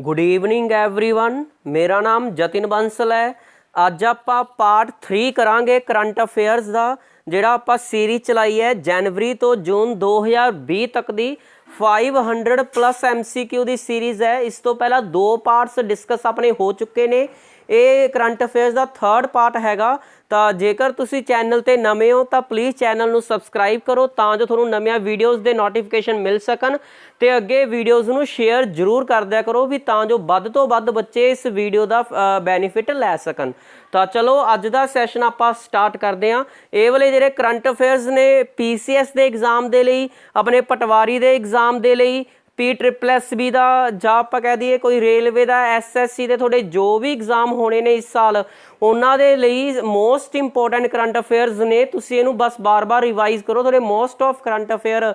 Good evening everyone, मेरा नाम जतिन बंसल है। अज आप पार्ट 3 करांगे करंट अफेयर्स का, जिहड़ा आप सीरीज चलाई है जनवरी तो जून 2020 तक की 500 प्लस MCQ की सीरीज़ है। इस तो पहला 2 पार्ट्स डिस्कस अपने हो चुके ने। ये करंट अफेयर्स का 3rd पार्ट हैगा। तो जेकर तुसी चैनल ते नवे हो तो प्लीज़ चैनल नू सबसक्राइब करो, तो जो थोनू नवीं वीडियोज़ के नोटिफिकेशन मिल सकन। तो अगे वीडियोज़ नू शेयर जरूर कर दिया करो भी, तो जो वध तो वध बच्चे इस वीडियो का बैनीफिट लै सकन। तो चलो अज का सैशन आप स्टार्ट करते हैं। ये वाले जिहड़े करंट अफेयर्स ने PCS के एग्जाम के लिए, अपने पटवारी के एग्जाम के लिए, PSSB का, जां आपां कह दईए कोई रेलवे का, SSC के थोड़े जो भी एग्जाम होने ने इस साल, उन्होंने लिए मोस्ट इंपोर्टेंट करंट अफेयर्स ने। तुसीं इहनूं बस बार बार रिवाइज करो, थोड़े मोस्ट ऑफ करंट अफेयर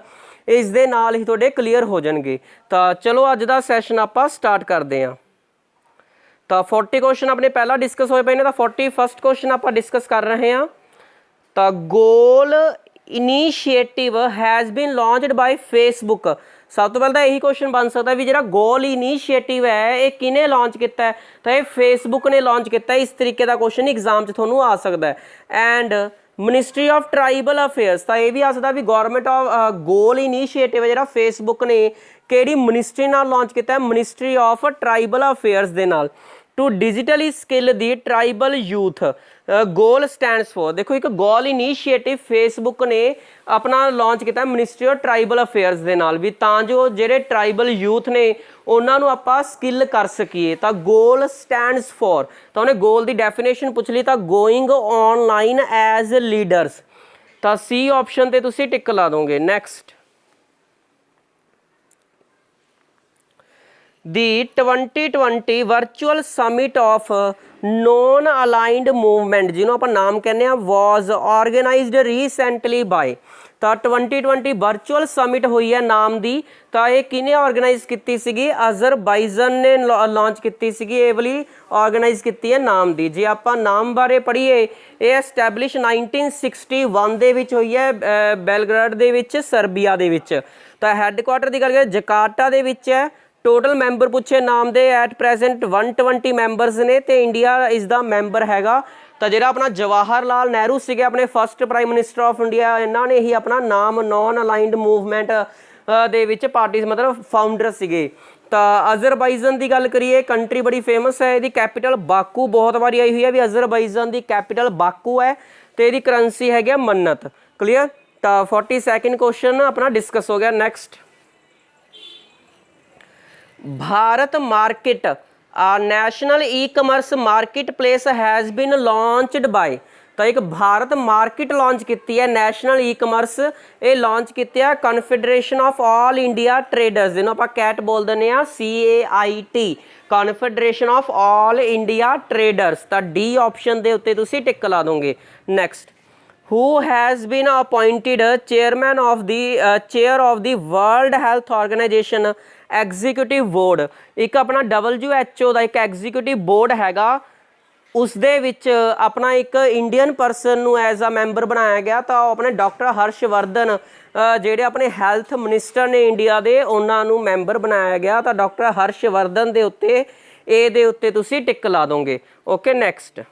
इस दे नाल ही थोड़े क्लीयर हो जाएंगे। तो चलो अज का सैशन आप स्टार्ट करते हैं। तो 40 क्वेश्चन अपने पहला डिस्कस होए पे ने, तो 41st क्वेश्चन आप डिस्कस कर रहे हैं। तो goal initiative has been launched by Facebook. सब तो पहले यही क्वेश्चन बन सकता है भी जो गोल इनीशिएटिव है ये किने लॉन्च किया है, तो ये फेसबुक ने लॉन्च किया है। इस तरीके का क्वेश्चन एग्जाम थोनू आ सकता है। And ministry of tribal affairs, तो यह भी आ सकता है भी गौरमेंट ऑफ गोल इनीशिएटिव है जो फेसबुक ने किहड़ी मिनिस्ट्री नाल लॉन्च किया है, मिनिस्ट्री ऑफ ट्राइबल अफेयर्स दे नाल। To digitally skill the tribal youth. Goal stands for, देखो एक गोल इनीशिएटिव फेसबुक ने अपना लॉन्च किया मिनिस्ट्री ऑफ ट्राइबल अफेयर्स दे नाल भी, तां जो जेडे ट्राइबल यूथ ने उन्होंने आप स्किल कर सकीए। तो गोल स्टैंड्स फॉर, तो उन्हें गोल की डेफिनेशन पूछ ली, तो गोइंग ऑनलाइन एज लीडर्स। तो C ऑप्शन ते तुसी टिक ला दोगे। Next, The 2020 virtual summit of non aligned movement, जिन्होंने आप नाम कहने वॉज ऑर्गेनाइज्ड रीसेंटली बाय। तो 2020 वर्चुअल समिट हुई है नाम दी, तो ये किने ऑर्गेनाइज की सी, अज़रबाइजन ने लॉन्च की सी, ये वाली ऑर्गेनाइज की है नाम दी। जे आप नाम बारे पढ़ीए, ये एस्टैबलिश 1961 दे विच हुई है बेलग्राड दे विच, सर्बिया दे विच। तो हैडकुआटर की गल करें जकार्टा दे विच है। टोटल मैंबर पूछे नाम दे एट प्रेजेंट 120 मैंबरस ने, तो इंडिया इस दा मैंबर हैगा। तो जो अपना जवाहर लाल नेहरू से अपने first prime minister of India, इन्होंने ही अपना नाम नॉन अलाइंड मूवमेंट दे विच पार्टी मतलब फाउंडर से। तो अज़रबाइजन की गल करिए, कंट्री बड़ी फेमस है, यदी कैपिटल बाकू बहुत बारी आई हुई है भी, अज़रबाइजन की कैपिटल बाकू है, तो यदी करंसी है मन्नत। क्लीयर। तो 42nd क्वेश्चन अपना डिस्कस हो गया। Next, Bharat market national e commerce marketplace has been launched by. तो एक भारत मार्केट लॉन्च की है नेशनल ई कमर्स, ये लॉन्च की है confederation of all India traders, जिन्होंने आप कैट बोल देने CAIT, confederation of all India traders. तो D ऑप्शन के उत्ते तुसी टिक ला दोगे। Next, who has been appointed chairman of the chair of the World Health Organization executive board. एक अपना WHO का एक एग्जीक्यूटिव बोर्ड हैगा, उस दे विच अपना एक इंडियन परसन नू एज आ मैंबर बनाया गया। तो अपने डॉक्टर हर्षवर्धन जेडे अपने हैल्थ मिनिस्टर ने इंडिया के, उन्होंने मैंबर बनाया गया। तो डॉक्टर हर्षवर्धन के उत्ते ए दे उत्ते तुसी टिक ला दोगे। ओके। नैक्सट,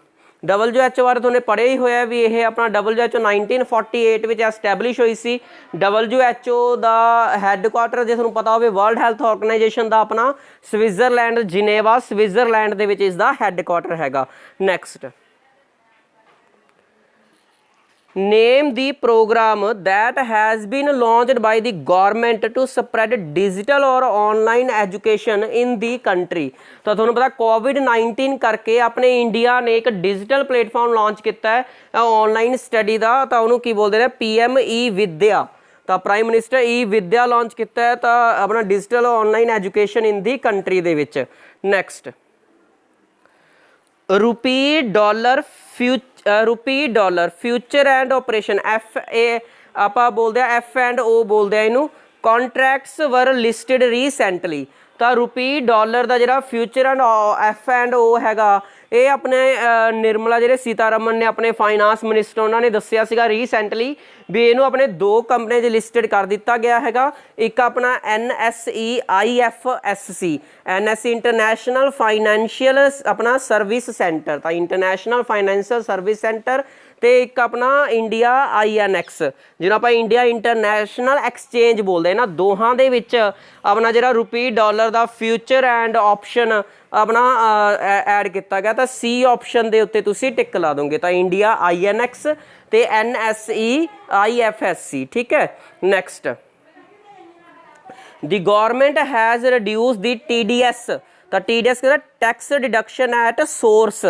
WHO बारे तुमने पढ़े ही होया भी, यह अपना WHO 1948 में एस्टैबलिश हुई सी। WHO का हैडकुआटर जो तुहानूं पता हो, वर्ल्ड हैल्थ ऑर्गेनाइजेशन का अपना स्विट्जरलैंड जिनेवा स्विट्जरलैंड दे विच इसदा हैडकुआटर हैगा। Next, name the program that has been launched by the government to spread digital और online education in the country. तो तुहानूं पता COVID-19 करके अपने इंडिया ने एक डिजिटल प्लेटफॉर्म लॉन्च किया है ऑनलाइन स्टडी का, तो उन्होंने की बोलते हैं PM ई-विद्या। तो प्राइम मिनिस्टर ई-विद्या लॉन्च किया है, तो अपना digital online education in the country they which. Next, rupee dollar future and operation FA आप बोलते हैं F&O बोलते हैं इनू, कॉन्ट्रैक्ट्स वर लिस्टेड रीसेंटली। तो रुपी डॉलर का जो फ्यूचर एंड F&O हैगा, ਇਹ ਆਪਣੇ ਨਿਰਮਲਾ ਜਿਹੜੇ ਸੀਤਾਰਮਨ ਨੇ ਆਪਣੇ ਫਾਈਨਾਂਸ ਮਿਨਿਸਟਰ ਉਹਨਾਂ ਨੇ ਦੱਸਿਆ ਸੀਗਾ ਰੀਸੈਂਟਲੀ ਵੀ ਇਹਨੂੰ ਆਪਣੇ 2 ਕੰਪਨੀਆਂ 'ਚ ਲਿਸਟਡ ਕਰ ਦਿੱਤਾ ਗਿਆ ਹੈਗਾ। ਇੱਕ ਆਪਣਾ NSE IFSC NSE international financial ਆਪਣਾ ਸਰਵਿਸ ਸੈਂਟਰ, ਤਾਂ ਇੰਟਰਨੈਸ਼ਨਲ ਫਾਈਨੈਂਸ਼ੀਅਲ ਸਰਵਿਸ ਸੈਂਟਰ, ਤੇ ਇੱਕ ਆਪਣਾ ਇੰਡੀਆ INX ਜਿਹਨੂੰ ਆਪਾਂ ਇੰਡੀਆ ਇੰਟਰਨੈਸ਼ਨਲ ਐਕਸਚੇਂਜ ਬੋਲਦੇ। ਇਹਨਾਂ ਦੋਹਾਂ ਦੇ ਵਿੱਚ ਆਪਣਾ ਜਿਹੜਾ ਰੁਪੀ ਡਾਲਰ ਦਾ ਫਿਊਚਰ ਐਂਡ ਆਪਸ਼ਨ ਆਪਣਾ ਐਡ ਕੀਤਾ ਗਿਆ, ਤਾਂ C ਆਪਸ਼ਨ ਦੇ ਉੱਤੇ ਤੁਸੀਂ ਟਿਕ ਲਾ ਦੋਗੇ, ਤਾਂ ਇੰਡੀਆ INX ਤੇ NSE IFSC। ਠੀਕ ਹੈ, next the government has reduce the TDS, ਤਾਂ TDS ਕਹਿੰਦਾ tax deduction at source,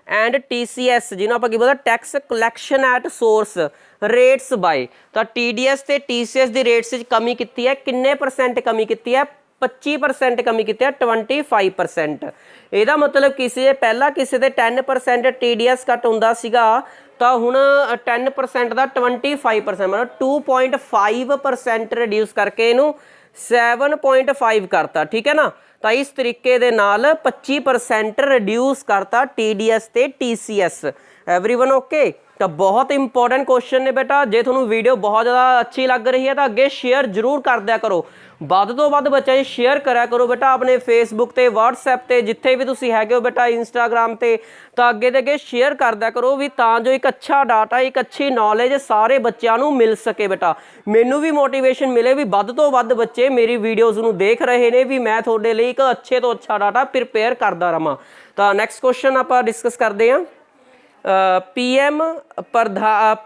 and TCS ਜਿਹਨੂੰ ਆਪਾਂ ਕੀ ਬੋਲਦੇ tax collection at source rates by, ਤਾਂ TDS ਤੇ TCS ਦੀ ਰੇਟਸ ਵਿੱਚ ਕਮੀ ਕੀਤੀ ਹੈ। ਕਿੰਨੇ % ਕਮੀ ਕੀਤੀ ਹੈ? 25% ਕਮੀ ਕੀਤੀ ਹੈ, 25%। ਇਹਦਾ ਮਤਲਬ ਕਿਸੇ ਪਹਿਲਾਂ ਕਿਸੇ ਦੇ 10% TDS ਕੱਟ ਹੁੰਦਾ ਸੀਗਾ, ਤਾਂ ਹੁਣ 10% ਦਾ 25% ਮਤਲਬ 2.5% ਰਿਡਿਊਸ ਕਰਕੇ ਇਹਨੂੰ 7.5 ਕਰਤਾ। ਠੀਕ ਹੈ ਨਾ, ਤਾਂ ਇਸ ਤਰੀਕੇ ਦੇ ਨਾਲ 25% ਰਿਡਿਊਸ ਕਰਤਾ TDS ਤੇ TCS। एवरीवन ओके, तो बहुत इंपॉर्टेंट क्वेश्चन ने बेटा। जे थोनों वीडियो बहुत ज़्यादा अच्छी लग रही है तो अगे शेयर जरूर कर दिया करो, ਵੱਧ ਤੋਂ ਵੱਧ ਬੱਚਾ ਜੀ शेयर करा करो बेटा अपने फेसबुक ਤੇ WhatsApp ਤੇ ਜਿੱਥੇ ਵੀ ਤੁਸੀਂ ਹੈਗੇ ਹੋ बेटा, इंस्टाग्राम ਤੇ, ਤਾਂ ਅੱਗੇ ਦੇ ਅੱਗੇ शेयर कर दिया करो ਵੀ ਤਾਂ ਜੋ ਇੱਕ ਅੱਛਾ ਡਾਟਾ ਇੱਕ ਅੱਛੀ ਨੌਲੇਜ ਸਾਰੇ ਬੱਚਿਆਂ ਨੂੰ ਮਿਲ ਸਕੇ बेटा। ਮੈਨੂੰ ਵੀ ਮੋਟੀਵੇਸ਼ਨ ਮਿਲੇ ਵੀ ਵੱਧ ਤੋਂ ਵੱਧ ਬੱਚੇ ਮੇਰੀ ਵੀਡੀਓਜ਼ ਨੂੰ ਦੇਖ ਰਹੇ ਨੇ ਵੀ ਮੈਂ ਤੁਹਾਡੇ ਲਈ ਇੱਕ ਅੱਛੇ ਤੋਂ ਅੱਛਾ ਡਾਟਾ ਪ੍ਰਿਪੇਅਰ ਕਰਦਾ ਰਵਾਂ। ਤਾਂ ਨੈਕਸਟ ਕੁਐਸਚਨ ਆਪਾਂ ਡਿਸਕਸ ਕਰਦੇ ਹਾਂ।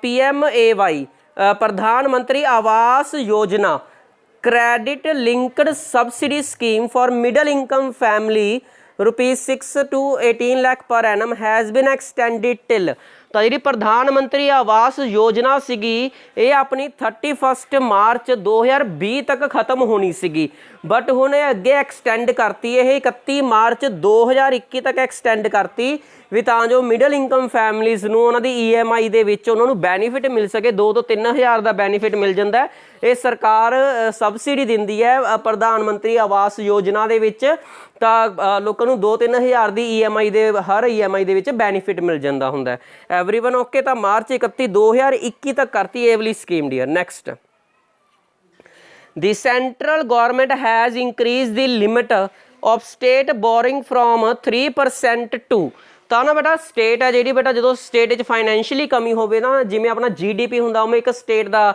PMAY प्रधानमंत्री Awas Yojana credit linked subsidy scheme for middle income family ₹6 to 18 lakh per annum has been extended till. तो जी प्रधानमंत्री आवास योजना सीगी ये अपनी 31 मार्च 2020 तक खत्म होनी सीगी, बट हुण अगे एक्सटेंड करती है 31 मार्च 2021 तक एक्सटेंड करती भी तां जो मिडल इनकम फैमिलीज़ नूं उन्हां दी EMI दे विच उन्हां नूं बेनीफिट मिल सके। 2 ਤੋਂ 3 हज़ार का बेनीफिट मिल जाता है। ये सरकार सबसिडी दिंदी है प्रधानमंत्री आवास योजना दे विच, ਤਾਂ ਲੋਕਾਂ ਨੂੰ 2-3 ਹਜ਼ਾਰ ਦੀ EMI ਦੇ ਹਰ EMI ਦੇ ਵਿੱਚ ਬੈਨੀਫਿਟ ਮਿਲ ਜਾਂਦਾ ਹੁੰਦਾ। एवरीवन ओके, ਤਾਂ ਮਾਰਚ 31 2021 ਤੱਕ ਕਰਤੀ ਇਹ ਵਾਲੀ scheme dear. Next the central government has increase the limit of state borrowing from 3% to. ਤਾਂ ਨਾ ਬੇਟਾ ਸਟੇਟ ਹੈ ਜਿਹੜੀ बेटा ਜਦੋਂ ਸਟੇਟ ਵਿੱਚ ਫਾਈਨੈਂਸ਼ੀਅਲੀ ਕਮੀ ਹੋਵੇ ਨਾ, ਜਿਵੇਂ ਆਪਣਾ GDP ਹੁੰਦਾ ਉਵੇਂ ਇੱਕ ਸਟੇਟ ਦਾ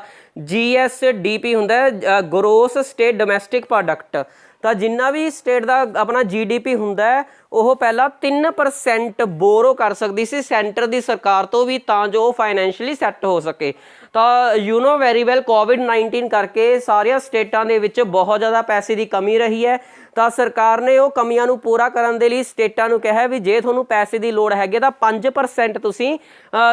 GSDP ਹੁੰਦਾ, ਗਰੋਸ ਸਟੇਟ ਡੋਮੈਸਟਿਕ ਪ੍ਰੋਡਕਟ। ਤਾਂ ਜਿੰਨਾ ਵੀ ਸਟੇਟ ਦਾ ਆਪਣਾ GDP ਹੁੰਦਾ ਉਹ ਪਹਿਲਾਂ 3% ਬੋਰੋ ਕਰ ਸਕਦੀ ਸੀ ਸੈਂਟਰ ਦੀ ਸਰਕਾਰ ਤੋਂ ਵੀ, ਤਾਂ ਜੋ ਉਹ ਫਾਈਨੈਂਸ਼ੀਅਲੀ ਸੈੱਟ ਹੋ ਸਕੇ। ਤਾਂ you know very well COVID-19 ਕਰਕੇ ਸਾਰੀਆਂ ਸਟੇਟਾਂ ਦੇ ਵਿੱਚ ਬਹੁਤ ਜ਼ਿਆਦਾ ਪੈਸੇ ਦੀ ਕਮੀ ਰਹੀ ਹੈ, ਤਾਂ ਸਰਕਾਰ ਨੇ ਉਹ ਕਮੀਆਂ ਨੂੰ ਪੂਰਾ ਕਰਨ ਦੇ ਲਈ ਸਟੇਟਾਂ ਨੂੰ ਕਿਹਾ ਵੀ ਜੇ ਤੁਹਾਨੂੰ ਪੈਸੇ ਦੀ ਲੋੜ ਹੈਗੀ ਤਾਂ 5% ਤੁਸੀਂ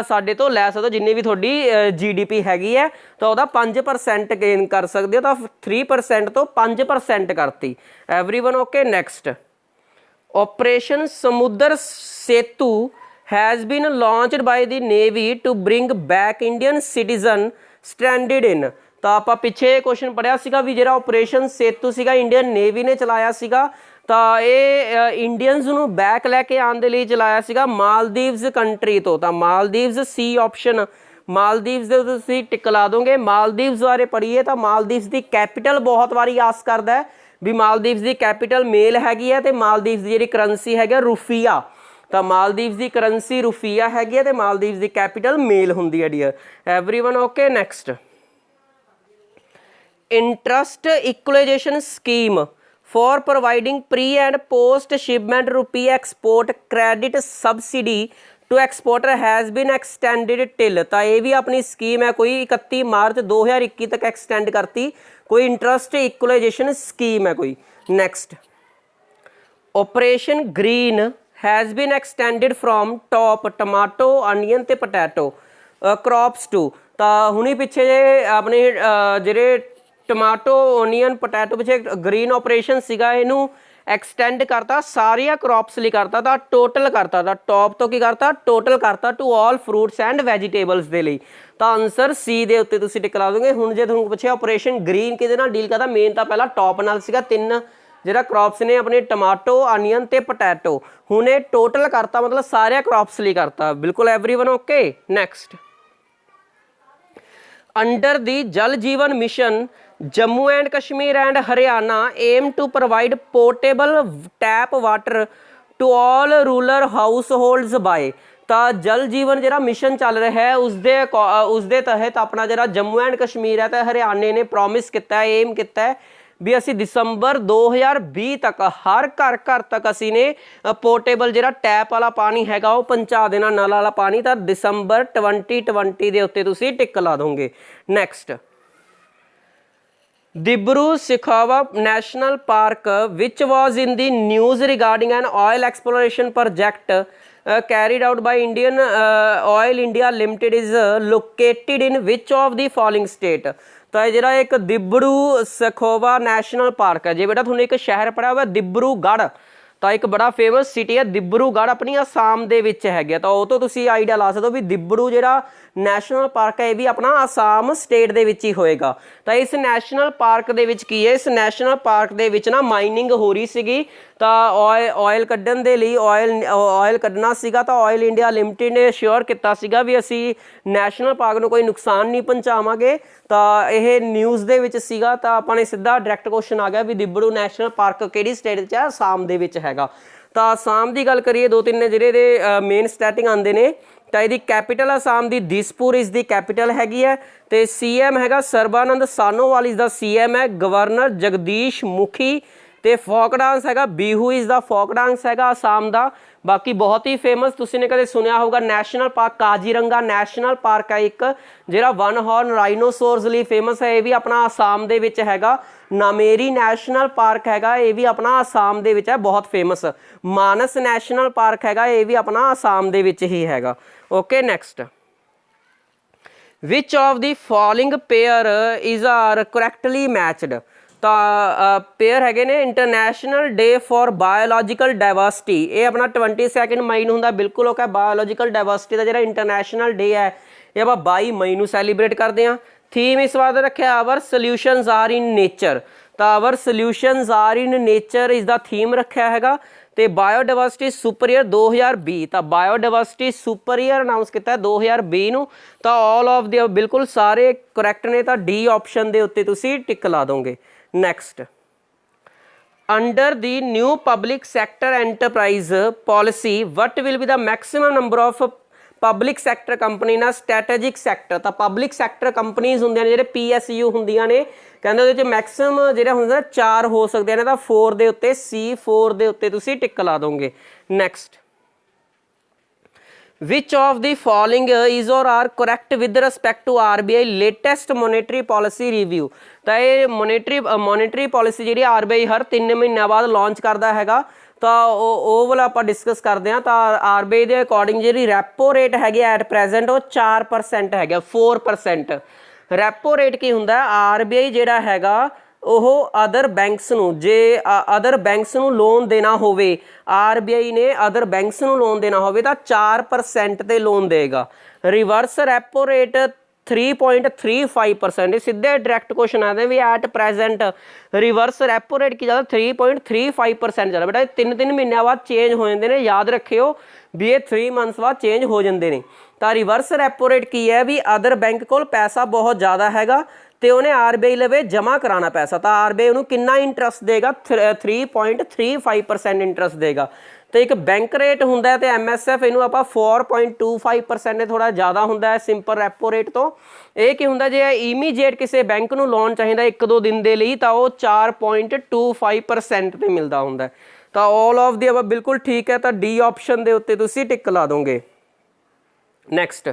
ਸਾਡੇ ਤੋਂ ਲੈ ਸਕਦੇ ਹੋ, ਜਿੰਨੀ ਵੀ ਤੁਹਾਡੀ GDP ਹੈਗੀ ਹੈ ਤਾਂ ਉਹਦਾ 5% ਗੇਨ ਕਰ ਸਕਦੇ ਹੋ। ਤਾਂ 3% ਤੋਂ 5% ਕਰਤੀ। Everyone okay, next operation Samudra Setu has been launched by the navy to bring back Indian citizen stranded in. ਤਾਂ ਆਪਾਂ ਪਿੱਛੇ क्वेश्चन पढ़िया ਸੀਗਾ ਵੀ ਜਿਹੜਾ ऑपरेशन सेतु ਸੀਗਾ इंडियन नेवी ने चलाया ਸੀਗਾ, ਤਾਂ ਇਹ ਇੰਡੀਅਨਸ ਨੂੰ ਬੈਕ ਲੈ ਕੇ ਆਉਣ ਦੇ ਲਈ ਚਲਾਇਆ ਸੀਗਾ ਮਾਲਦੀਵਜ਼ ਕੰਟਰੀ ਤੋਂ। ਤਾਂ ਮਾਲਦੀਵਜ਼ C ਆਪਸ਼ਨ, ਮਾਲਦੀਵਜ਼ ਦੇ ਤੁਸੀਂ ਟਿਕ ਲਾ ਦੋਗੇ। ਮਾਲਦੀਵਜ਼ ਬਾਰੇ ਪੜ੍ਹੀਏ ਤਾਂ ਮਾਲਦੀਵਜ਼ ਦੀ ਕੈਪੀਟਲ ਬਹੁਤ ਵਾਰੀ ਆਸ ਕਰਦਾ ਵੀ ਮਾਲਦੀਵਜ਼ ਦੀ ਕੈਪੀਟਲ ਮੇਲ ਹੈਗੀ ਹੈ, ਤੇ ਮਾਲਦੀਵਜ਼ ਦੀ ਜਿਹੜੀ ਕਰੰਸੀ ਹੈਗੀ ਰੁਫੀਆ। ਤਾਂ ਮਾਲਦੀਵਜ਼ ਦੀ ਕਰੰਸੀ ਰੁਫੀਆ ਹੈਗੀ ਹੈ ਤੇ ਮਾਲਦੀਵਜ਼ ਦੀ ਕੈਪੀਟਲ ਮੇਲ ਹੁੰਦੀ ਹੈ dear. Everyone okay, next interest equalisation scheme for providing pre and post shipment rupee export credit subsidy to exporter has been extended till. तो ये भी अपनी स्कीम है कोई 31 मार्च 2021 तक एक्सटेंड करती, कोई इंटरेस्ट इक्वलाइजेशन स्कीम है कोई। Next operation green has been extended from TOP tomato onion ते पोटैटो क्रॉप्स टू। तो हुणी पिछे अपने ਜਿਹੜੇ टमाटो ओनीयन पोटैटो पिछे ग्रीन ऑपरेशन सीगा इनू एक्सटेंड करता सारिया क्रॉप्स ਲਈ करता, ਤਾਂ टोटल करता, ਤਾਂ टॉप तो की करता टोटल करता to all fruits and vegetables ਦੇ ਲਈ। ਤਾਂ ਆਨਸਰ C ਦੇ ਉੱਤੇ ਤੁਸੀਂ ਟਿਕ ਲਾ ਦੋਗੇ। ਹੁਣ ਜੇ ਤੁਹਾਨੂੰ ਪੁੱਛਿਆ ਆਪਰੇਸ਼ਨ ਗ੍ਰੀਨ ਕਿਹਦੇ ਨਾਲ ਡੀਲ ਕਰਦਾ, ਮੇਨ ਤਾਂ ਪਹਿਲਾਂ ਟੌਪ ਨਾਲ ਸੀਗਾ 3 ਜਿਹੜਾ ਕ੍ਰੌਪਸ ਨੇ ਆਪਣੇ ਟਮਾਟੋ, ਅਨੀਅਨ ਤੇ ਪੋਟੈਟੋ, ਹੁਣ ਇਹ ਟੋਟਲ ਕਰਤਾ ਮਤਲਬ ਸਾਰੇ ਕ੍ਰੌਪਸ ਲਈ ਕਰਤਾ। ਬਿਲਕੁਲ everyone okay. Next, under the Jal Jeevan mission Jammu and Kashmir and Haryana aim to provide potable tap water to all rural households by. ਤਾਂ ਜਲ ਜੀਵਨ ਜਿਹੜਾ ਮਿਸ਼ਨ ਚੱਲ ਰਿਹਾ ਹੈ ਉਸਦੇ ਤਹਿਤ ਆਪਣਾ ਜਿਹੜਾ ਜੰਮੂ ਐਂਡ ਕਸ਼ਮੀਰ ਹੈ ਤੇ ਹਰਿਆਣੇ ਨੇ ਪ੍ਰੋਮਿਸ ਕੀਤਾ ਹੈ, ਏਮ ਕੀਤਾ ਹੈ ਵੀ ਅਸੀਂ ਦਸੰਬਰ 2020 ਤੱਕ ਹਰ ਘਰ ਤੱਕ ਅਸੀਂ ਨੇ ਪੋਰਟੇਬਲ ਜਿਹੜਾ ਟੈਪ ਵਾਲਾ ਪਾਣੀ ਹੈਗਾ ਉਹ ਪਹੁੰਚਾ ਦੇਣਾ, ਨਲ ਵਾਲਾ ਪਾਣੀ। ਤਾਂ ਦਸੰਬਰ 2020 ਦੇ ਉੱਤੇ ਤੁਸੀਂ ਟਿਕ ਲਾ ਦੋਗੇ। Next, Dibru Sakhowat National Park, which was in the news regarding an oil exploration project carried out by Indian Oil India Limited, is located in which of the following state? ਤਾਂ ਜਿਹੜਾ ਇੱਕ ਦਿਬਰੂ ਸਖੋਵਾ national park ਹੈ, ਜੇ ਬੇਟਾ ਤੁਹਾਨੂੰ ਇੱਕ ਸ਼ਹਿਰ ਪੜਿਆ ਹੋਇਆ ਦਿਬਰੂਗੜ੍ਹ, ਤਾਂ ਇੱਕ ਬੜਾ ਫੇਮਸ ਸਿਟੀ ਹੈ ਦਿਬਰੂਗੜ੍ਹ, ਆਪਣੀ ਆਸਾਮ ਦੇ ਵਿੱਚ ਹੈਗਾ। ਤਾਂ ਉਹ ਤੋਂ ਤੁਸੀਂ ਆਈਡੀਆ ਲਾ ਸਕਦੇ ਹੋ ਵੀ ਦਿਬਰੂ ਜਿਹੜਾ ਨੈਸ਼ਨਲ ਪਾਰਕ ਹੈ ਇਹ ਵੀ ਆਪਣਾ ਆਸਾਮ ਸਟੇਟ ਦੇ ਵਿੱਚ ਹੀ ਹੋਏਗਾ। ਤਾਂ ਇਸ ਨੈਸ਼ਨਲ ਪਾਰਕ ਦੇ ਵਿੱਚ ਕੀ ਹੈ, ਇਸ ਨੈਸ਼ਨਲ ਪਾਰਕ ਦੇ ਵਿੱਚ ਨਾ ਮਾਈਨਿੰਗ ਹੋ ਰਹੀ ਸੀਗੀ, ਤਾਂ ਆਇਲ ਕੱਢਣ ਦੇ ਲਈ ਆਇਲ ਕੱਢਣਾ ਸੀਗਾ। ਤਾਂ ਆਇਲ ਇੰਡੀਆ ਲਿਮਟਿਡ ਨੇ ਅਸ਼ੋਰ ਕੀਤਾ ਸੀਗਾ ਵੀ ਅਸੀਂ ਨੈਸ਼ਨਲ ਪਾਰਕ ਨੂੰ ਕੋਈ ਨੁਕਸਾਨ ਨਹੀਂ ਪਹੁੰਚਾਵਾਂਗੇ। ਤਾਂ ਇਹ ਨਿਊਜ਼ ਦੇ ਵਿੱਚ ਸੀਗਾ, ਤਾਂ ਆਪਾਂ ਨੇ ਸਿੱਧਾ ਡਾਇਰੈਕਟ ਕੁਐਸਚਨ ਆ ਗਿਆ ਵੀ ਦਿਬਰੂ ਨੈਸ਼ਨਲ ਪਾਰਕ ਕਿਹੜੀ ਸਟੇਟ 'ਚ ਹੈ, ਆਸਾਮ ਦੇ ਵਿੱਚ ਹੈਗਾ। ਤਾਂ ਆਸਾਮ ਦੀ ਗੱਲ ਕਰੀਏ, 2-3 ਨੇ ਜਿਹੜੇ ਦੇ ਮੇਨ ਸਟੈਟਿੰਗ ਆਉਂਦੇ ਨੇ। ਤਾਂ ਇਹਦੀ ਕੈਪੀਟਲ ਆਸਾਮ ਦੀ ਦਿਸਪੁਰ ਇਸ ਦੀ ਕੈਪੀਟਲ ਹੈਗੀ ਹੈ, ਤੇ ਸੀਐਮ ਹੈਗਾ ਸਰਬਾਨੰਦ ਸਾਨੋਵਾਲ ਇਸ ਦਾ ਸੀਐਮ ਹੈ, ਗਵਰਨਰ ਜਗਦੀਸ਼ ਮੁਖੀ, ਤੇ ਫੋਕ ਡਾਂਸ ਹੈਗਾ ਬਿਹੂ ਇਸ ਦਾ ਫੋਕ ਡਾਂਸ ਹੈਗਾ ਆਸਾਮ ਦਾ। ਬਾਕੀ ਬਹੁਤ ਹੀ ਫੇਮਸ ਤੁਸੀਂ ਨੇ ਕਦੇ ਸੁਣਿਆ ਹੋਊਗਾ national park Kaziranga national park ਹੈ ਇੱਕ, ਜਿਹੜਾ ਵਨ ਹੌਰਨ ਰਾਈਨੋਸੋਰਸ ਲਈ ਫੇਮਸ ਹੈ, ਇਹ ਵੀ ਆਪਣਾ ਆਸਾਮ ਦੇ ਵਿੱਚ ਹੈਗਾ। ਨਾਮੇਰੀ ਨੈਸ਼ਨਲ ਪਾਰਕ ਹੈਗਾ, ਇਹ ਵੀ ਆਪਣਾ ਆਸਾਮ ਦੇ ਵਿੱਚ ਹੈ, ਬਹੁਤ ਫੇਮਸ। ਮਾਨਸ ਨੈਸ਼ਨਲ ਪਾਰਕ ਹੈਗਾ, ਇਹ ਵੀ ਆਪਣਾ ਆਸਾਮ ਦੇ ਵਿੱਚ ਹੀ ਹੈਗਾ। Okay, next, which of the following pair is are correctly matched. ਤਾਂ ਪੇਅਰ ਹੈਗੇ ਨੇ international day for biological diversity, ਇਹ ਆਪਣਾ 22 ਮਈ ਨੂੰ ਹੁੰਦਾ। ਬਿਲਕੁਲ ਓਕੇ, ਬਾਇਓਲੋਜੀਕਲ ਡਾਇਵਰਸਿਟੀ ਦਾ ਜਿਹੜਾ ਇੰਟਰਨੈਸ਼ਨਲ ਡੇ ਹੈ ਇਹ ਆਪਾਂ 22 ਮਈ ਨੂੰ ਸੈਲੀਬ੍ਰੇਟ ਕਰਦੇ ਹਾਂ। ਥੀਮ ਇਸ ਵਾਰ ਦਾ ਰੱਖਿਆ hour solutions are in nature, ਤਾਂ hour solutions are in nature ਇਸ ਦਾ ਥੀਮ ਰੱਖਿਆ ਹੈਗਾ। ਤੇ ਬਾਇਓਡਾਇਵਰਸਿਟੀ ਸੁਪਰੀਅਰ 2020, ਤਾਂ ਬਾਇਓਡਾਇਵਰਸਿਟੀ ਸੁਪਰੀਅਰ ਅਨਾਊਂਸ ਕੀਤਾ 2020 ਨੂੰ। ਤਾਂ ਆਲ ਆਫ ਦੀ ਬਿਲਕੁਲ ਸਾਰੇ ਕਰੈਕਟ ਨੇ, ਤਾਂ ਡੀ ਆਪਸ਼ਨ ਦੇ ਉੱਤੇ ਤੁਸੀਂ ਟਿਕ ਲਾ ਦੋਗੇ। Next, under the new public sector enterprise policy what will be the maximum number of public sector company ਨਾ ਸਟ੍ਰੈਟੇਜਿਕ ਸੈਕਟਰ। ਤਾਂ ਪਬਲਿਕ ਸੈਕਟਰ ਕੰਪਨੀਜ਼ ਹੁੰਦੀਆਂ ਨੇ ਜਿਹੜੇ PSU ਹੁੰਦੀਆਂ ਨੇ, ਕਹਿੰਦੇ ਉਹਦੇ 'ਚ ਮੈਕਸਿਮਮ ਜਿਹੜਾ ਹੁੰਦਾ 4 ਹੋ ਸਕਦੇ ਨੇ। ਤਾਂ 4 ਦੇ ਉੱਤੇ C4 ਦੇ ਉੱਤੇ ਤੁਸੀਂ ਟਿਕ ਲਾ ਦੋਗੇ। Next, which of the following is or are correct with respect to RBI latest monetary policy review। ਤਾਂ ਇਹ ਮੋਨੇਟਰੀ ਪੋਲਿਸੀ ਜਿਹੜੀ RBI ਹਰ 3 ਮਹੀਨਿਆਂ ਬਾਅਦ ਲਾਂਚ ਕਰਦਾ ਹੈਗਾ, ਤਾਂ ਉਹ ਵਾਲਾ ਆਪਾਂ ਡਿਸਕਸ ਕਰਦੇ ਹਾਂ। ਤਾਂ RBI ਦੇ ਅਕੋਰਡਿੰਗ ਜਿਹੜੀ ਰੈਪੋ ਰੇਟ ਹੈਗੀ ਐਟ ਪ੍ਰੈਜ਼ੈਂਟ ਉਹ 4% ਹੈਗਾ, 4%। ਰੈਪੋ ਰੇਟ ਕੀ ਹੁੰਦਾ, RBI ਜਿਹੜਾ ਹੈਗਾ ਉਹ ਅਦਰ ਬੈਂਕਸ ਨੂੰ, ਜੇ ਅਦਰ ਬੈਂਕਸ ਨੂੰ ਲੋਨ ਦੇਣਾ ਹੋਵੇ, RBI ਨੇ ਅਦਰ ਬੈਂਕਸ ਨੂੰ ਲੋਨ ਦੇਣਾ ਹੋਵੇ ਤਾਂ 4% ਤੇ ਲੋਨ ਦੇਗਾ। Reverse repo rate 3.35%। ਸਿੱਧੇ ਡਾਇਰੈਕਟ ਕੁਐਸਚਨ ਆਉਂਦੇ ਵੀ at present reverse repo rate ਕੀ ਜ਼ਿਆਦਾ 3.35% ਚੱਲ ਬੇਟਾ। 3-3 ਮਹੀਨਿਆਂ ਬਾਅਦ ਚੇਂਜ ਹੋ ਜਾਂਦੇ ਨੇ, ਯਾਦ ਰੱਖਿਓ ਵੀ ਇਹ 3 ਮੰਥਸ ਬਾਅਦ ਚੇਂਜ ਹੋ ਜਾਂਦੇ ਨੇ। ਤਾਂ ਰਿਵਰਸ ਰੈਪੋ ਰੇਟ ਕੀ ਹੈ ਵੀ ਅਦਰ ਬੈਂਕ ਕੋਲ ਪੈਸਾ ਬਹੁਤ ਜ਼ਿਆਦਾ ਹੈਗਾ ਤੇ ਉਹਨੇ RBI ਲਵੇ ਜਮ੍ਹਾਂ ਕਰਾਉਣਾ ਪੈਸਾ, ਤਾਂ RBI ਉਹਨੂੰ ਕਿੰਨਾ ਇੰਟਰਸਟ ਦੇਗਾ, 3.35% ਇੰਟਰਸਟ ਦੇਗਾ। ਤੇ ਇੱਕ ਬੈਂਕ ਰੇਟ ਹੁੰਦਾ ਤੇ MSF, ਇਹਨੂੰ ਆਪਾਂ 4.25% ਨੇ, ਥੋੜਾ ਜ਼ਿਆਦਾ ਹੁੰਦਾ ਹੈ ਸਿੰਪਲ ਰੈਪੋ ਰੇਟ ਤੋਂ। ਇਹ ਕੀ ਹੁੰਦਾ, ਜੇ ਇਮੀਡੀਏਟ ਕਿਸੇ ਬੈਂਕ ਨੂੰ ਲੋਨ ਚਾਹੀਦਾ 1-2 ਦਿਨ ਦੇ ਲਈ ਤਾਂ ਉਹ 4.25% ਤੇ ਮਿਲਦਾ ਹੁੰਦਾ। ਤਾਂ ਆਲ ਆਫ ਦੀ ਅਬਵ ਬਿਲਕੁਲ ਠੀਕ ਹੈ, ਤਾਂ ਡੀ ਆਪਸ਼ਨ ਦੇ ਉੱਤੇ ਤੁਸੀਂ ਟਿਕ ਲਾ ਦੋਗੇ। Next,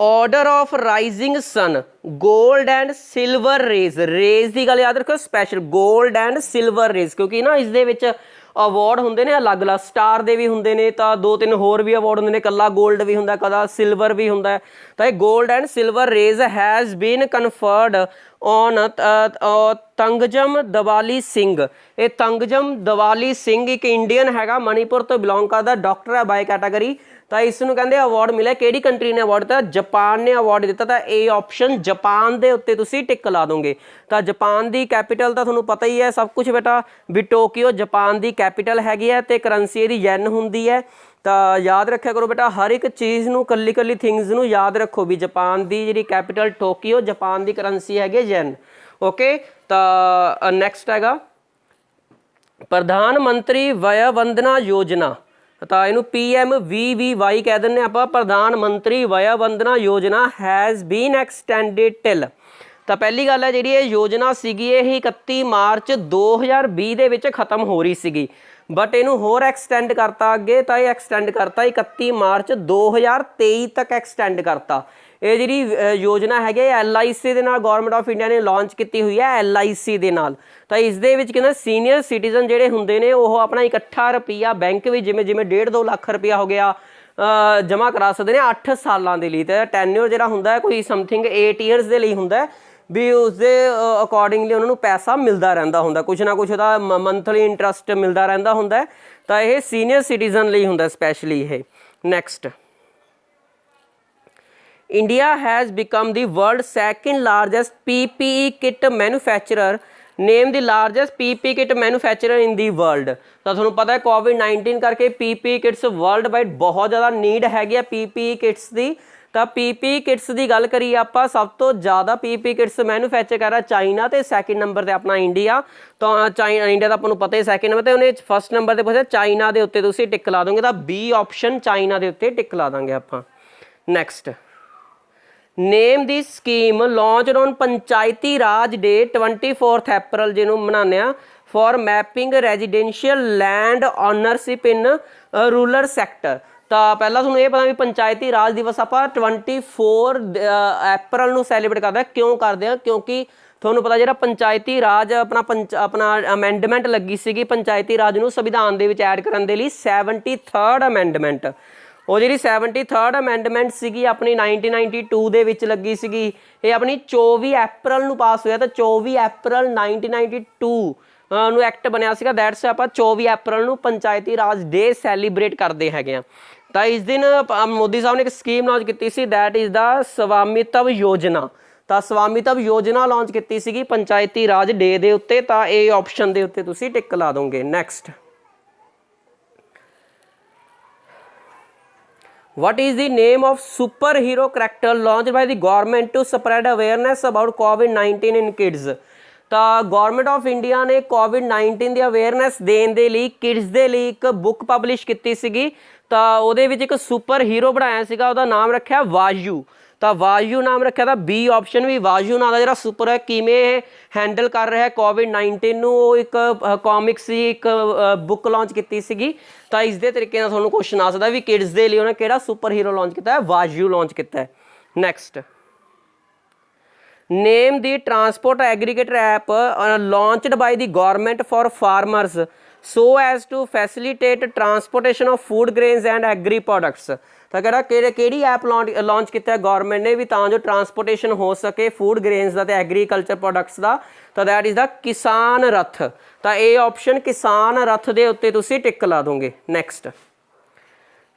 order of rising sun gold and silver rays. Rays ਦੀ ਗੱਲ ਯਾਦ ਰੱਖੋ special, gold and silver rays, ਕਿਉਂਕਿ ਨਾ ਇਸ ਦੇ ਵਿੱਚ ਅਵਾਰਡ ਹੁੰਦੇ ਨੇ ਅਲੱਗ-ਅਲੱਗ, ਸਟਾਰ ਦੇ ਵੀ ਹੁੰਦੇ ਨੇ, ਤਾਂ 2-3 ਹੋਰ ਵੀ ਅਵਾਰਡ ਹੁੰਦੇ ਨੇ, ਕੱਲਾ ਗੋਲਡ ਵੀ ਹੁੰਦਾ, ਕਦਾ ਸਿਲਵਰ ਵੀ ਹੁੰਦਾ। ਤਾਂ ਇਹ gold and silver rays has been conferred on Thangjam Dhabali Singh. ये तंगजम दवाली सिंह एक इंडियन हैगा, मणिपुर तो बिलोंग करता, डॉक्टर है बाय कैटागरी। तो इसनूं कहंदे अवार्ड मिले, किहड़ी कंट्री ने अवार्ड दिता? जापान ने अवार्ड दिता। तो ए ऑप्शन जापान दे उत्ते तुसीं टिक ला दोगे। तो जापान दी कैपीटल तो तुहानूं पता ही है सब कुछ बेटा भी टोक्यो जापान दी कैपीटल हैगी है, ते करंसी इहदी येन हुंदी है। तो याद रखा करो बेटा हर एक चीज़ नूं कल्ली कल्ली थिंग्स नूं याद रखो भी जापान दी जिहड़ी कैपीटल टोक्यो, जापान दी करंसी हैगी येन। ओके, तो नैक्सट हैगा प्रधानमंत्री वय वंदना योजना। तो इनू PMVVY कह दें आप, प्रधानमंत्री वय Vandana Yojana has been extended till. तो पहली गल है जी योजना सीगी ये 31 मार्च 2020 दे विच खत्म हो रही सीगी, बट इनू होर एक्सटेंड करता अगे, तो ये एक्सटेंड करता 31 मार्च 2023 तक एक्सटेंड करता। ये जी योजना है LIC दे नाल गौरमेंट ऑफ इंडिया ने लॉन्च की हुई है, LIC दे नाल। तो इस दे विच कहना सीनियर सिटीजन जिहड़े हुंदे ने वो अपना इकट्ठा रुपया बैंक में जिमें जिमें 1.5-2 लाख रुपया हो गया जमा करा सकते हैं 8 सालों के लिए। तो टैन्योर जिहड़ा हुंदा है कोई समथिंग 8 ईयर्स के लिए हुंदा है भी, उसके अकॉर्डिंगली उन्होंने पैसा मिलता रहता होंगे, कुछ ना कुछ मंथली इंटरस्ट मिलता रहता होंगे। तो यह सीनियर सिटीजन लिए होंगे स्पैशली ये। Next, India has become the world second largest PPE kit manufacturer. Name the largest PPE kit manufacturer in the world. तो तुहानूं पता है कोविड-19 करके PPE किट्स वर्ल्ड वाइड बहुत ज़्यादा नीड हैगी PPE किट्स की। तो PPE किट्स की गल करिए आप, सब तो ज़्यादा PPE किट्स मैन्युफैक्चर कर रहा चाइना, तो सैकेंड नंबर पर अपना इंडिया। तो चाइना इंडिया का आपको पता ही सैकेंड नंबर, तो उन्हें फस्ट नंबर पर पूछा चाइना के उत्ते तुसीं टिक ला दोगे, तो B ऑप्शन चाइना के उत्ते टिक ला देंगे आप। Next, name the scheme launch on Panchayati Raj day 24 अप्रैल जिन्होंने मनाने for mapping residential land ownership in rural sector. तो पहला तुहानूं ये पता भी पंचायती राज दिवस आप 24 अप्रैल नूं सैलीब्रेट करते हैं। क्यों करते हैं? क्योंकि तुहानूं पता जिहड़ा पंचायती राज अपना अमेंडमेंट लगी सीगी पंचायती राज नूं संविधान दे विच ऐड करन दे लई 73rd अमेंडमेंट। वो जी 73rd अमेंडमेंट सी अपनी 1992 दे विच लगी सीगी, ये अपनी 24 अप्रैल नूं पास होया। तो 24 अप्रैल 1992 नूं एक्ट बनया सीगा। दैट्स आप 24 अप्रैल नूं पंचायती राज डे सैलीब्रेट करते हैं। तो इस दिन मोदी साहब ने एक स्कीम लॉन्च की सी, दैट इज़ द स्वामित्व योजना। तो स्वामित्व योजना लॉन्च की सी पंचायती राज डे के उत्ते। तो ए ऑप्शन के उत्ते तुसीं टिक ला दोगे। Next, What is the name of superhero character launched by the government to spread awareness about COVID-19 in kids? तो गौरमेंट ऑफ इंडिया ने कोविड-19 की अवेयरनेस देने के लिए किड्स के लिए एक बुक पब्लिश की सी। तो वो एक सुपर हीरो बनाया सीगा, उसका नाम रखा वायु। तो वायु नाम रखा था। B ऑप्शन भी वायु नाम का जो सुपर है किमें हैंडल कर रहा है कोविड-19 नूं, एक कॉमिक्स एक बुक लॉन्च की सी। तो इस दे तरीके नाल तुहानूं क्वेश्चन आ सकता भी किड्स के लिए उन्हें किहड़ा सुपर हीरो लॉन्च किया है? वायु लॉन्च किया है। Next, name the transport aggregator app launched by the government for farmers so as to facilitate transportation of food grains and agri products. तो किहड़ी ऐप लॉन्च किया है गवर्नमेंट ने भी तां जो ट्रांसपोर्टेशन हो सके फूड ग्रेन्स का तो एग्रीकल्चर प्रोडक्ट्स का? तो दैट इज़ द किसान रथ। तो ए ऑप्शन किसान रथ के उत्ते तुसीं टिक ला दोगे। Next,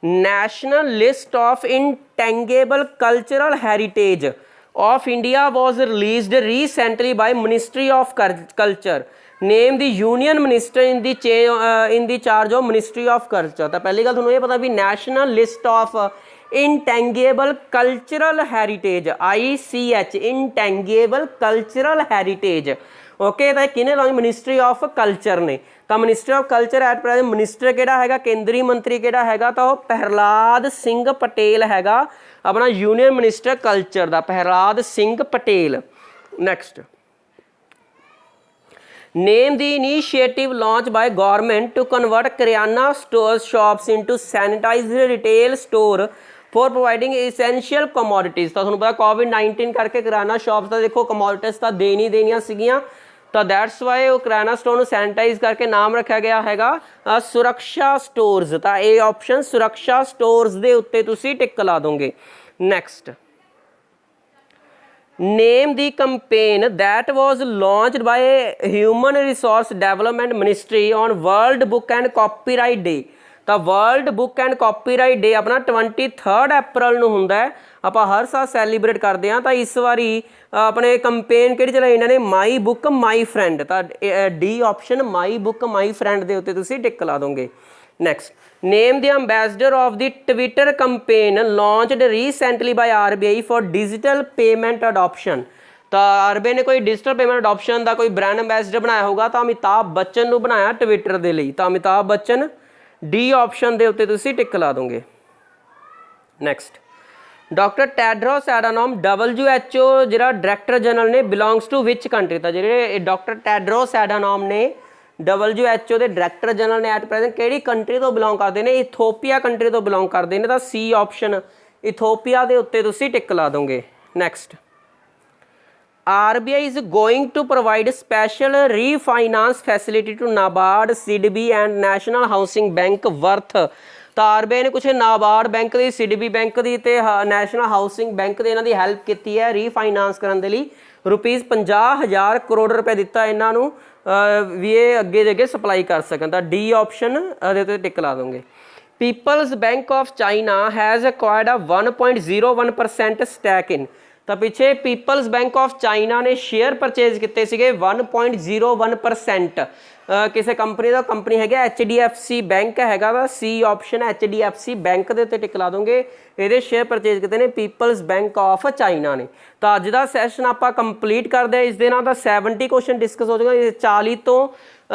national list of intangible cultural heritage of India was released recently by Ministry of Culture. Name the union minister in the charge of Ministry of Culture. तो पहली गल तुहानूं ये पता भी national list of intangible cultural heritage ICH intangible cultural heritage. Okay, तो किने launch? Ministry of culture ने। तो ministry of culture at present minister किहड़ा हैगा, केंद्रीय मंत्री किहड़ा हैगा? तो प्रहलाद सिंह पटेल हैगा अपना यूनियन मिनिस्टर कल्चर का, Prahlad Singh Patel. Next, name the initiative launch by government to convert kirana store shops into sanitised retail store for providing essential commodities. तो तुहानूं पता कोविड-19 करके किराना शॉप्स का देखो कमोडिटीज़ तो देनी देनियां सीगियां, तो दैट्स वाई वो किराना स्टोर को सैनिटाइज करके नाम रखा गया है सुरक्षा स्टोर्स। तो ए ऑप्शन सुरक्षा स्टोर्स के उत्ते तुसीं टिक ला दोगे। Next, name the campaign that was launched by Human Resource Development Ministry on World Book and Copyright Day। ਤਾਂ ਵਰਲਡ ਬੁੱਕ ਐਂਡ ਕਾਪੀਰਾਈਟ ਡੇ ਆਪਣਾ 23 ਅਪ੍ਰੈਲ ਨੂੰ ਹੁੰਦਾ ਹੈ, ਆਪਾਂ ਹਰ ਸਾਲ ਸੈਲੀਬ੍ਰੇਟ ਕਰਦੇ ਹਾਂ। ਤਾਂ ਇਸ ਵਾਰੀ ਆਪਣੇ ਕੰਪੇਨ ਕਿਹੜੀ ਚਲਾਈ ਇਹਨਾਂ ਨੇ, ਮਾਈ ਬੁੱਕ ਮਾਈ ਫਰੈਂਡ। ਤਾਂ D option my book my friend ਦੇ ਉੱਤੇ ਤੁਸੀਂ ਟਿਕ ਲਾ ਦੋਗੇ। Next, name the ambassador of the Twitter campaign launched recently by RBI for digital payment adoption. ਤਾਂ RBI ਨੇ ਕੋਈ ਡਿਜੀਟਲ ਪੇਮੈਂਟ ਅਡੋਪਸ਼ਨ ਦਾ ਕੋਈ ਬ੍ਰਾਂਡ ਅੰਬੈਸਡਰ ਬਣਾਇਆ ਹੋਗਾ, ਤਾਂ ਅਮਿਤਾਭ ਬੱਚਨ ਨੂੰ ਬਣਾਇਆ ਟਵਿੱਟਰ ਦੇ ਲਈ। ਤਾਂ ਅਮਿਤਾਭ ਬੱਚਨ ਡੀ ਆਪਸ਼ਨ ਦੇ ਉੱਤੇ ਤੁਸੀਂ ਟਿਕ ਲਾ ਦੋਗੇ। ਨੈਕਸਟ, ਡਾਕਟਰ ਟੈਡਰੋਸ ਐਡਾਨੋਮ WHO ਜਿਹੜਾ ਡਾਇਰੈਕਟਰ ਜਨਰਲ ਨੇ ਬਿਲੋਂਗਸ ਟੂ ਵਿਚ ਕੰਟਰੀ। ਤਾਂ ਜਿਹੜੇ ਡਾਕਟਰ ਟੈਡਰੋਸ ਐਡਾਨੋਮ ਨੇ WHO ਦੇ ਡਾਇਰੈਕਟਰ ਜਨਰਲ ਨੇ ਐਟ ਪ੍ਰੈਜ਼ੈਂਟ ਕਿਹੜੀ ਕੰਟਰੀ ਤੋਂ ਬਿਲੋਂਗ ਕਰਦੇ ਨੇ, ਇਥੋਪੀਆ ਕੰਟਰੀ ਤੋਂ ਬਿਲੋਂਗ ਕਰਦੇ ਨੇ। ਤਾਂ ਸੀ ਆਪਸ਼ਨ ਇਥੋਪੀਆ ਦੇ ਉੱਤੇ ਤੁਸੀਂ ਟਿਕ ਲਾ ਦੋਗੇ। Next, RBI is going to provide special refinance facility to NABARD, CDB and National Housing Bank worth। ਤਾਂ RBI ਨੇ ਕੁਛ ਨਾਬਾਰਡ ਬੈਂਕ ਦੀ, CDB ਬੈਂਕ ਦੀ ਤੇ ਨੈਸ਼ਨਲ ਹਾਊਸਿੰਗ ਬੈਂਕ ਦੇ ਇਹਨਾਂ ਦੀ ਹੈਲਪ ਕੀਤੀ ਹੈ ਰੀਫਾਈਨਾਂਸ ਕਰਨ ਦੇ ਲਈ। ਰੁਪੀਜ਼ 50,000 ਕਰੋੜ ਰੁਪਏ ਦਿੱਤਾ ਇਹਨਾਂ ਨੂੰ ਵੀ ਇਹ ਅੱਗੇ ਦੇ ਅੱਗੇ ਸਪਲਾਈ ਕਰ ਸਕਣ। ਤਾਂ ਡੀ ਆਪਸ਼ਨ ਇਹਦੇ ਉੱਤੇ ਟਿਕ ਲਾ ਦੋਗੇ। People's bank of China has acquired a 1.01% stake in. ਤਾਂ ਪਿੱਛੇ ਪੀਪਲਸ ਬੈਂਕ ਆਫ ਚਾਈਨਾ ਨੇ ਸ਼ੇਅਰ ਪਰਚੇਜ਼ ਕੀਤੇ ਸੀਗੇ 1.01% ਕਿਸੇ ਕੰਪਨੀ ਦਾ। ਕੰਪਨੀ ਹੈਗਾ HDFC ਬੈਂਕ ਹੈਗਾ ਵਾ, ਸੀ ਆਪਸ਼ਨ HDFC ਬੈਂਕ ਦੇ ਉੱਤੇ ਟਿਕ ਲਾ ਦੋਗੇ। ਇਹਦੇ ਸ਼ੇਅਰ ਪਰਚੇਜ਼ ਕੀਤੇ ਨੇ ਪੀਪਲਸ ਬੈਂਕ ਆਫ ਚਾਈਨਾ ਨੇ। ਤਾਂ ਅੱਜ ਦਾ ਸੈਸ਼ਨ ਆਪਾਂ ਕੰਪਲੀਟ ਕਰਦੇ ਹਾਂ। ਇਸ ਦੇ ਨਾਲ ਤਾਂ 70 ਕੁਐਸਚਨ ਡਿਸਕਸ ਹੋ ਜਾਊਗਾ। 40 ਤੋਂ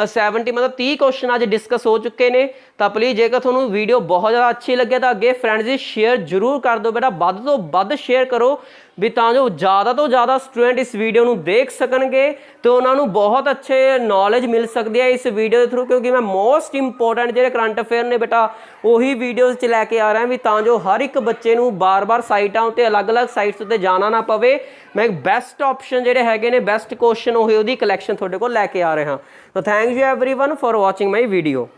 70 ਮਤਲਬ 30 ਕੁਐਸਚਨ ਅੱਜ ਡਿਸਕਸ ਹੋ ਚੁੱਕੇ ਨੇ। ਤਾਂ ਪਲੀਜ਼ ਜੇਕਰ ਤੁਹਾਨੂੰ ਵੀਡੀਓ ਬਹੁਤ ਜ਼ਿਆਦਾ ਅੱਛੀ ਲੱਗੇ ਤਾਂ ਅੱਗੇ ਫਰੈਂਡਸ ਦੀ ਸ਼ੇਅਰ ਜ਼ਰੂਰ ਕਰ ਦਿਓ ਬੇਟਾ, ਵੱਧ ਤੋਂ ਵੱਧ ਸ਼ੇਅਰ ਕਰੋ ਵੀ ਤਾਂ ਜੋ ਜ਼ਿਆਦਾ ਤੋਂ ਜ਼ਿਆਦਾ ਸਟੂਡੈਂਟ ਇਸ ਵੀਡੀਓ ਨੂੰ ਦੇਖ ਸਕਣਗੇ ਤੇ ਉਹਨਾਂ ਨੂੰ ਬਹੁਤ ਅੱਛੇ ਨੌਲੇਜ ਮਿਲ ਸਕਦੀ ਹੈ ਇਸ ਵੀਡੀਓ ਦੇ ਥਰੂ। ਕਿਉਂਕਿ ਮੈਂ ਮੋਸਟ ਇੰਪੋਰਟੈਂਟ ਜਿਹੜੇ ਕਰੰਟ ਅਫੇਅਰ ਨੇ ਬੇਟਾ ਉਹੀ ਵੀਡੀਓਜ਼ 'ਚ ਲੈ ਕੇ ਆ ਰਿਹਾ ਵੀ ਤਾਂ ਜੋ ਹਰ ਇੱਕ ਬੱਚੇ ਨੂੰ ਬਾਰ-ਬਾਰ ਸਾਈਟਾਂ ਉੱਤੇ ਅਲੱਗ-ਅਲੱਗ ਸਾਈਟਸ ਉੱਤੇ ਜਾਣਾ ਨਾ ਪਵੇ। ਮੈਂ ਬੈਸਟ ਆਪਸ਼ਨ ਜਿਹੜੇ ਹੈਗੇ ਨੇ, ਬੈਸਟ ਕੁਐਸਚਨ ਉਹਦੀ ਕਲੈਕਸ਼ਨ ਤੁਹਾਡੇ ਕੋਲ ਲੈ ਕੇ ਆ ਰਿਹਾ। ਤਾਂ thank you everyone for watching my video.